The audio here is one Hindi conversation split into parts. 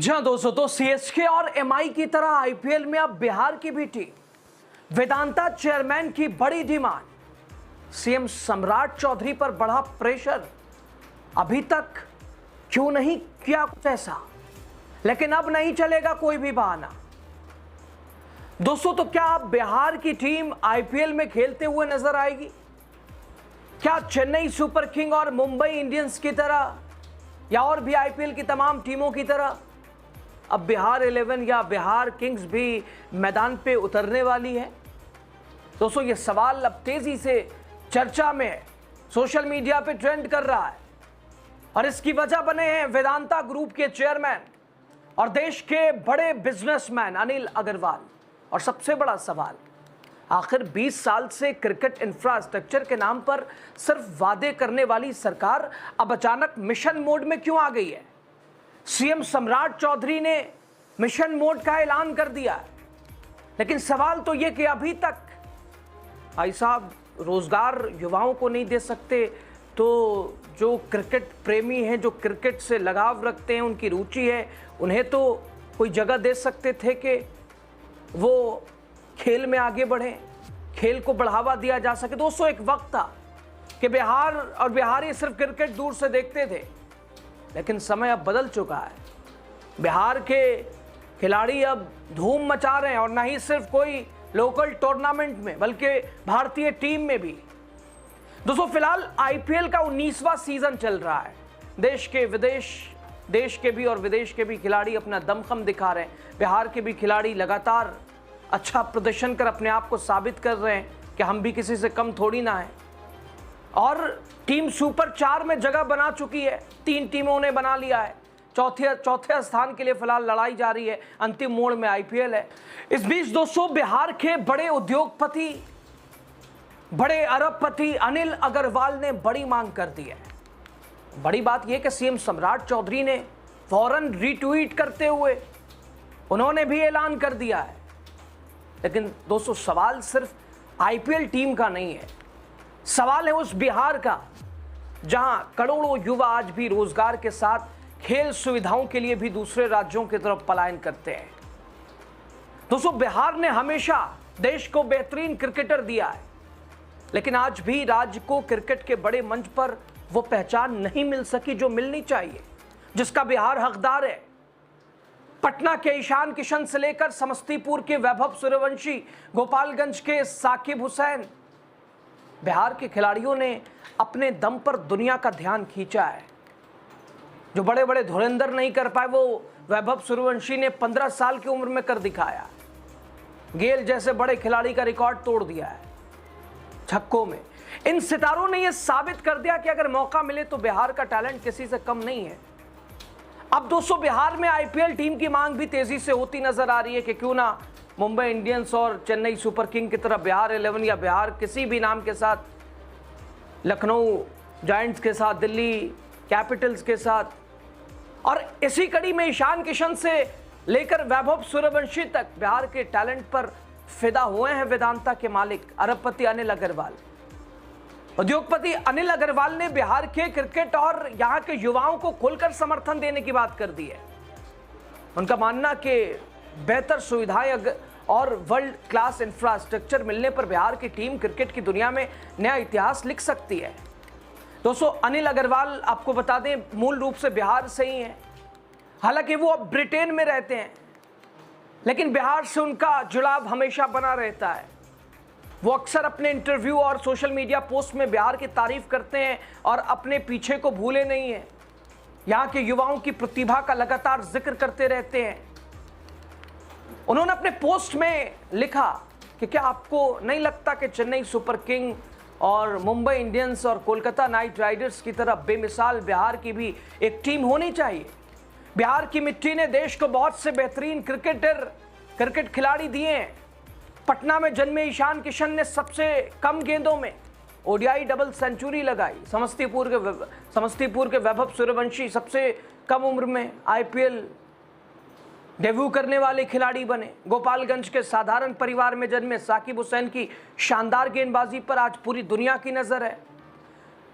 जी हाँ दोस्तों, तो सीएसके और एमआई की तरह आईपीएल में अब बिहार की भी टीम। वेदांता चेयरमैन की बड़ी डिमांड। सीएम सम्राट चौधरी पर बढ़ा प्रेशर। अभी तक क्यों नहीं किया कुछ ऐसा, लेकिन अब नहीं चलेगा कोई भी बहाना। दोस्तों, तो क्या अब बिहार की टीम आईपीएल में खेलते हुए नजर आएगी? क्या चेन्नई सुपर किंग और मुंबई इंडियंस की तरह या और भी आईपीएल की तमाम टीमों की तरह अब बिहार 11 या बिहार किंग्स भी मैदान पे उतरने वाली है? दोस्तों, ये सवाल अब तेजी से चर्चा में है, सोशल मीडिया पे ट्रेंड कर रहा है और इसकी वजह बने हैं वेदांता ग्रुप के चेयरमैन और देश के बड़े बिजनेसमैन अनिल अग्रवाल। और सबसे बड़ा सवाल, आखिर 20 साल से क्रिकेट इंफ्रास्ट्रक्चर के नाम पर सिर्फ वादे करने वाली सरकार अब अचानक मिशन मोड में क्यों आ गई है? सीएम सम्राट चौधरी ने मिशन मोड का ऐलान कर दिया है, लेकिन सवाल तो यह कि अभी तक भाई साहब रोजगार युवाओं को नहीं दे सकते, तो जो क्रिकेट प्रेमी हैं, जो क्रिकेट से लगाव रखते हैं, उनकी रुचि है, उन्हें तो कोई जगह दे सकते थे कि वो खेल में आगे बढ़ें, खेल को बढ़ावा दिया जा सके। दोस्तों, एक वक्त था कि बिहार और बिहारी सिर्फ क्रिकेट दूर से देखते थे, लेकिन समय अब बदल चुका है। बिहार के खिलाड़ी अब धूम मचा रहे हैं और न ही सिर्फ कोई लोकल टूर्नामेंट में बल्कि भारतीय टीम में भी। दोस्तों, फिलहाल आईपीएल का 19वां सीजन चल रहा है। देश के भी और विदेश के भी खिलाड़ी अपना दमखम दिखा रहे हैं। बिहार के भी खिलाड़ी लगातार अच्छा प्रदर्शन कर अपने आप को साबित कर रहे हैं कि हम भी किसी से कम थोड़ी ना हैं। और टीम सुपर 4 में जगह बना चुकी है, 3 टीमों ने बना लिया है। चौथे स्थान के लिए फिलहाल लड़ाई जारी है, अंतिम मोड़ में आईपीएल है। इस बीच दोस्तों, बिहार के बड़े उद्योगपति, बड़े अरबपति अनिल अग्रवाल ने बड़ी मांग कर दी है। बड़ी बात यह कि सीएम सम्राट चौधरी ने फौरन रीट्वीट करते हुए उन्होंने भी ऐलान कर दिया है। लेकिन दोस्तों, सवाल सिर्फ आईपीएल टीम का नहीं है, सवाल है उस बिहार का जहां करोड़ों युवा आज भी रोजगार के साथ खेल सुविधाओं के लिए भी दूसरे राज्यों की तरफ पलायन करते हैं। दोस्तों, बिहार ने हमेशा देश को बेहतरीन क्रिकेटर दिया है, लेकिन आज भी राज्य को क्रिकेट के बड़े मंच पर वो पहचान नहीं मिल सकी जो मिलनी चाहिए, जिसका बिहार हकदार है। पटना के ईशान किशन से लेकर समस्तीपुर के वैभव सूर्यवंशी, गोपालगंज के साकिब हुसैन, बिहार के खिलाड़ियों ने अपने दम पर दुनिया का ध्यान खींचा है। जो बड़े बड़े धुरंधर नहीं कर पाए, वो वैभव सूर्यवंशी ने 15 साल की उम्र में कर दिखाया। गेल जैसे बड़े खिलाड़ी का रिकॉर्ड तोड़ दिया है छक्कों में। इन सितारों ने यह साबित कर दिया कि अगर मौका मिले तो बिहार का टैलेंट किसी से कम नहीं है। अब दोस्तों, बिहार में आईपीएल टीम की मांग भी तेजी से होती नजर आ रही है कि क्यों ना मुंबई इंडियंस और चेन्नई सुपर किंग की तरह बिहार 11 या बिहार किसी भी नाम के साथ, लखनऊ जायंट्स के साथ, दिल्ली कैपिटल्स के साथ, और इसी कड़ी में ईशान किशन से लेकर वैभव सूर्यवंशी तक बिहार के टैलेंट पर फिदा हुए हैं वेदांता के मालिक अरबपति अनिल अग्रवाल। उद्योगपति अनिल अग्रवाल ने बिहार के क्रिकेट और यहां के युवाओं को खुलकर समर्थन देने की बात कर दी है। उनका मानना कि बेहतर सुविधाएं और वर्ल्ड क्लास इंफ्रास्ट्रक्चर मिलने पर बिहार की टीम क्रिकेट की दुनिया में नया इतिहास लिख सकती है। दोस्तों, अनिल अग्रवाल आपको बता दें मूल रूप से बिहार से ही हैं। हालांकि वो अब ब्रिटेन में रहते हैं, लेकिन बिहार से उनका जुड़ाव हमेशा बना रहता है। वो अक्सर अपने इंटरव्यू और सोशल मीडिया पोस्ट में बिहार की तारीफ करते हैं और अपने पीछे को भूले नहीं हैं। यहाँ के युवाओं की प्रतिभा का लगातार जिक्र करते रहते हैं। उन्होंने अपने पोस्ट में लिखा कि क्या आपको नहीं लगता कि चेन्नई सुपर किंग और मुंबई इंडियंस और कोलकाता नाइट राइडर्स की तरह बेमिसाल बिहार की भी एक टीम होनी चाहिए? बिहार की मिट्टी ने देश को बहुत से बेहतरीन क्रिकेट खिलाड़ी दिए हैं। पटना में जन्मे ईशान किशन ने सबसे कम गेंदों में ओडीआई डबल सेंचुरी लगाई। समस्तीपुर के वैभव सूर्यवंशी सबसे कम उम्र में आईपीएल डेब्यू करने वाले खिलाड़ी बने। गोपालगंज के साधारण परिवार में जन्मे साकिब हुसैन की शानदार गेंदबाजी पर आज पूरी दुनिया की नजर है।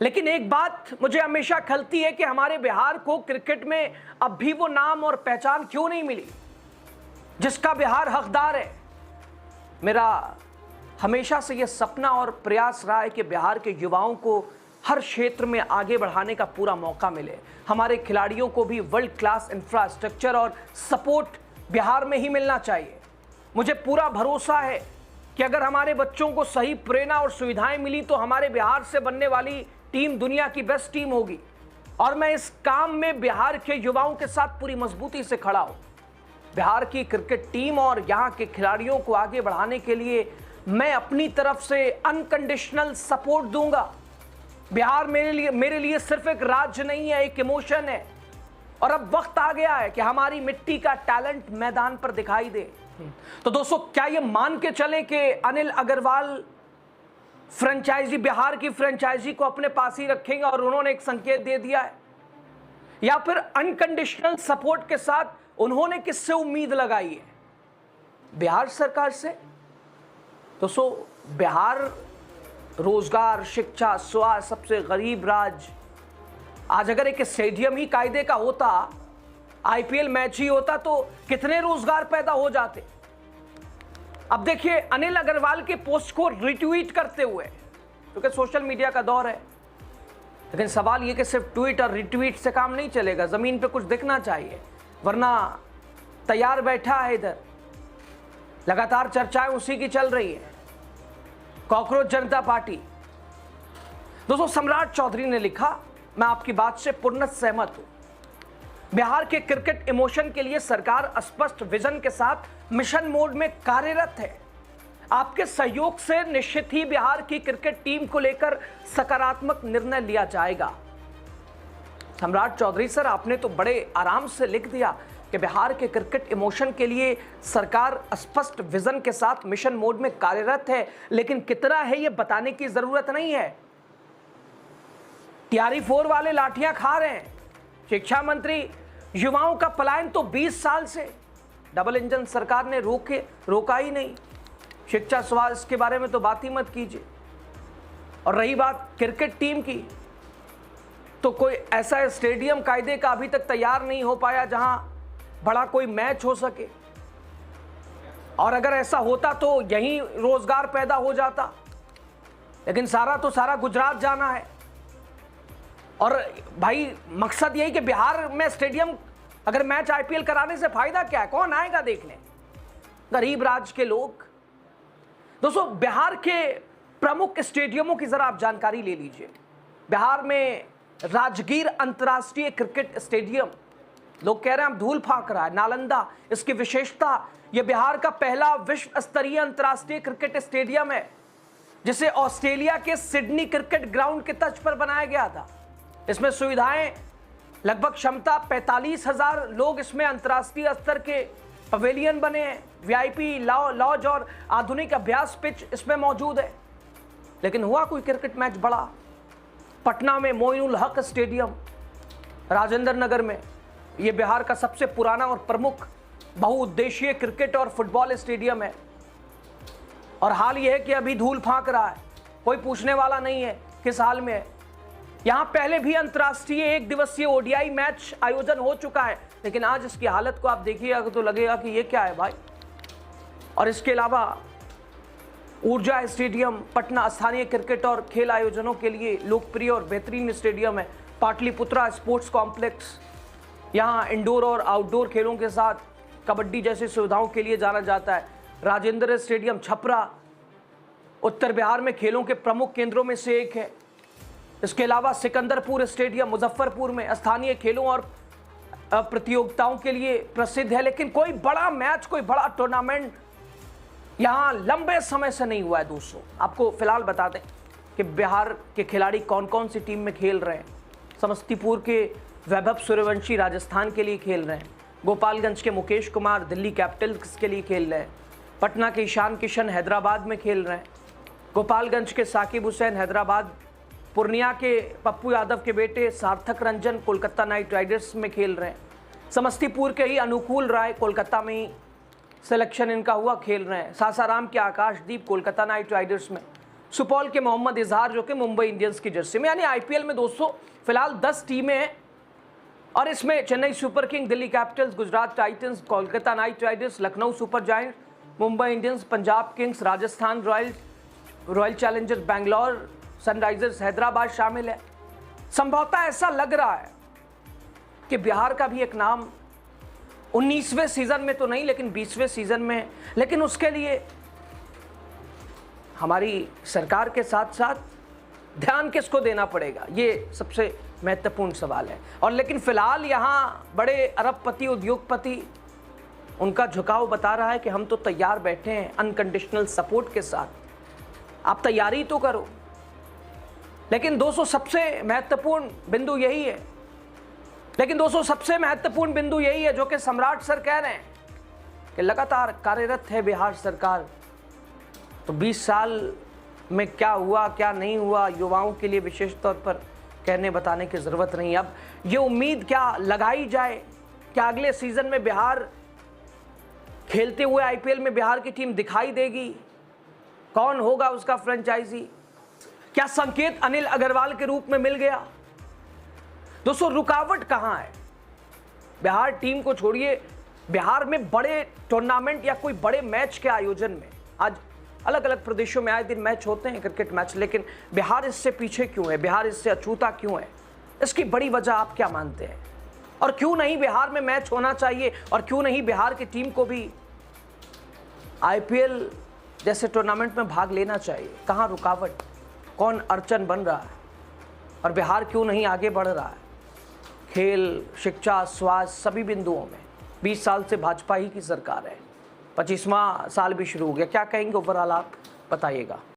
लेकिन एक बात मुझे हमेशा खलती है कि हमारे बिहार को क्रिकेट में अब भी वो नाम और पहचान क्यों नहीं मिली जिसका बिहार हकदार है। मेरा हमेशा से यह सपना और प्रयास रहा है कि बिहार के युवाओं को हर क्षेत्र में आगे बढ़ाने का पूरा मौका मिले। हमारे खिलाड़ियों को भी वर्ल्ड क्लास इंफ्रास्ट्रक्चर और सपोर्ट बिहार में ही मिलना चाहिए। मुझे पूरा भरोसा है कि अगर हमारे बच्चों को सही प्रेरणा और सुविधाएं मिली तो हमारे बिहार से बनने वाली टीम दुनिया की बेस्ट टीम होगी। और मैं इस काम में बिहार के युवाओं के साथ पूरी मजबूती से खड़ा हूं। बिहार की क्रिकेट टीम और यहां के खिलाड़ियों को आगे बढ़ाने के लिए मैं अपनी तरफ से अनकंडीशनल सपोर्ट दूंगा। बिहार मेरे लिए सिर्फ एक राज्य नहीं है, एक इमोशन है। और अब वक्त आ गया है कि हमारी मिट्टी का टैलेंट मैदान पर दिखाई दे। तो दोस्तों, क्या ये मान के चलें कि अनिल अग्रवाल फ्रेंचाइजी, बिहार की फ्रेंचाइजी को अपने पास ही रखेंगे और उन्होंने एक संकेत दे दिया है, या फिर अनकंडीशनल सपोर्ट के साथ उन्होंने किससे उम्मीद लगाई है? बिहार सरकार से। दोस्तों, बिहार रोजगार, शिक्षा, स्वास्थ्य, सबसे गरीब राज्य। आज अगर एक स्टेडियम ही कायदे का होता, आईपीएल मैच ही होता, तो कितने रोजगार पैदा हो जाते। अब देखिए, अनिल अग्रवाल के पोस्ट को रिट्वीट करते हुए, क्योंकि सोशल मीडिया का दौर है, लेकिन सवाल यह कि सिर्फ ट्वीट और रिट्वीट से काम नहीं चलेगा, जमीन पे कुछ दिखना चाहिए, वरना तैयार बैठा है इधर, लगातार चर्चाएं उसी की चल रही है, कॉकरोच जनता पार्टी। दोस्तों, सम्राट चौधरी ने लिखा, मैं आपकी बात से पूर्ण सहमत हूं। बिहार के क्रिकेट इमोशन के लिए सरकार स्पष्ट विजन के साथ मिशन मोड में कार्यरत है। आपके सहयोग से निश्चित ही बिहार की क्रिकेट टीम को लेकर सकारात्मक निर्णय लिया जाएगा। सम्राट चौधरी सर, आपने तो बड़े आराम से लिख दिया कि बिहार के क्रिकेट इमोशन के लिए सरकार स्पष्ट विजन के साथ मिशन मोड में कार्यरत है, लेकिन कितना है यह बताने की जरूरत नहीं है। टीआरई 4 वाले लाठियां खा रहे हैं। शिक्षा मंत्री, युवाओं का पलायन तो 20 साल से डबल इंजन सरकार ने रोका ही नहीं। शिक्षा, स्वास्थ्य के बारे में तो बात ही मत कीजिए। और रही बात क्रिकेट टीम की, तो कोई ऐसा स्टेडियम कायदे का अभी तक तैयार नहीं हो पाया जहां बड़ा कोई मैच हो सके। और अगर ऐसा होता तो यहीं रोजगार पैदा हो जाता, लेकिन सारा गुजरात जाना है। और भाई, मकसद यही कि बिहार में स्टेडियम, अगर मैच आईपीएल कराने से फायदा क्या है? कौन आएगा देखने? गरीब राज्य के लोग। दोस्तों, बिहार के प्रमुख स्टेडियमों की जरा आप जानकारी ले लीजिए। बिहार में राजगीर अंतर्राष्ट्रीय क्रिकेट स्टेडियम, लोग कह रहे हैं हम धूल फाक रहा है। नालंदा, इसकी विशेषता, यह बिहार का पहला विश्व स्तरीय अंतर्राष्ट्रीय क्रिकेट स्टेडियम है, जिसे ऑस्ट्रेलिया के सिडनी क्रिकेट ग्राउंड के तर्ज पर बनाया गया था। इसमें सुविधाएं, लगभग क्षमता 45,000 लोग, इसमें अंतर्राष्ट्रीय स्तर के पवेलियन बने हैं, वीआईपी लॉज और आधुनिक अभ्यास पिच इसमें मौजूद है। लेकिन हुआ कोई क्रिकेट मैच बड़ा? पटना में मोइनुल हक स्टेडियम, राजेंद्र नगर में, यह बिहार का सबसे पुराना और प्रमुख बहुउद्देशीय क्रिकेट और फुटबॉल स्टेडियम है। और हाल यह है कि अभी धूल फांक रहा है, कोई पूछने वाला नहीं है किस हाल में है। यहां पहले भी अंतर्राष्ट्रीय एक दिवसीय ओडीआई मैच आयोजन हो चुका है, लेकिन आज इसकी हालत को आप देखिएगा तो लगेगा कि ये क्या है भाई। और इसके अलावा ऊर्जा स्टेडियम पटना स्थानीय क्रिकेट और खेल आयोजनों के लिए लोकप्रिय और बेहतरीन स्टेडियम है। पाटलिपुत्रा स्पोर्ट्स कॉम्प्लेक्स, यहाँ इंडोर और आउटडोर खेलों के साथ कबड्डी जैसी सुविधाओं के लिए जाना जाता है। राजेंद्र स्टेडियम छपरा उत्तर बिहार में खेलों के प्रमुख केंद्रों में से एक है। इसके अलावा सिकंदरपुर स्टेडियम मुजफ्फरपुर में स्थानीय खेलों और प्रतियोगिताओं के लिए प्रसिद्ध है। लेकिन कोई बड़ा मैच, कोई बड़ा टूर्नामेंट यहाँ लंबे समय से नहीं हुआ है। दोस्तों, आपको फिलहाल बता दें कि बिहार के खिलाड़ी कौन कौन सी टीम में खेल रहे हैं। समस्तीपुर के वैभव सूर्यवंशी राजस्थान के लिए खेल रहे हैं। गोपालगंज के मुकेश कुमार दिल्ली कैपिटल्स के लिए खेल रहे हैं। पटना के ईशान किशन हैदराबाद में खेल रहे हैं। गोपालगंज के साकिब हुसैन हैदराबाद, पूर्णिया के पप्पू यादव के बेटे सार्थक रंजन कोलकाता नाइट राइडर्स में खेल रहे हैं। समस्तीपुर के ही अनुकूल राय कोलकाता में ही सिलेक्शन इनका हुआ, खेल रहे हैं। सासाराम के आकाशदीप कोलकाता नाइट राइडर्स में। सुपौल के मोहम्मद इजहार जो कि मुंबई इंडियंस की जर्सी में, यानी आईपीएल में दोस्तों फिलहाल 10 टीमें हैं और इसमें Chennai super king, Delhi Capitals, Gujarat Titans, Kolkata night Riders, Lucknow super giant, Mumbai Indians, Punjab Kings, Rajasthan Royals, royal Challengers Bangalore, Sunrisers Hyderabad शामिल है। संभवतः ऐसा लग रहा है कि बिहार का भी एक नाम 19वें सीजन में तो नहीं लेकिन 20वें सीजन में, लेकिन उसके लिए हमारी सरकार के साथ साथ ध्यान किसको देना पड़ेगा, ये सबसे महत्वपूर्ण सवाल है। और लेकिन फिलहाल यहाँ बड़े अरबपति, उद्योगपति, उनका झुकाव बता रहा है कि हम तो तैयार बैठे हैं अनकंडीशनल सपोर्ट के साथ, आप तैयारी तो करो। लेकिन दोस्तों सबसे महत्वपूर्ण बिंदु यही है, जो कि सम्राट सर कह रहे हैं कि लगातार कार्यरत है बिहार सरकार। तो 20 साल में क्या हुआ क्या नहीं हुआ, युवाओं के लिए विशेष तौर पर कहने बताने की ज़रूरत नहीं। अब ये उम्मीद क्या लगाई जाए कि अगले सीज़न में बिहार खेलते हुए आईपीएल में बिहार की टीम दिखाई देगी, कौन होगा उसका फ्रेंचाइजी, क्या संकेत अनिल अग्रवाल के रूप में मिल गया। दोस्तों रुकावट कहां है? बिहार टीम को छोड़िए, बिहार में बड़े टूर्नामेंट या कोई बड़े मैच के आयोजन में आज अलग अलग प्रदेशों में आए दिन मैच होते हैं, क्रिकेट मैच, लेकिन बिहार इससे पीछे क्यों है, बिहार इससे अछूता क्यों है? इसकी बड़ी वजह आप क्या मानते हैं? और क्यों नहीं बिहार में मैच होना चाहिए, और क्यों नहीं बिहार की टीम को भी आईपीएल जैसे टूर्नामेंट में भाग लेना चाहिए? कहाँ रुकावट, कौन अड़चन बन रहा है, और बिहार क्यों नहीं आगे बढ़ रहा है? खेल, शिक्षा, स्वास्थ्य सभी बिंदुओं में 20 साल से भाजपा ही की सरकार है, 25वां साल भी शुरू हो गया। क्या कहेंगे ओवरऑल आप बताइएगा।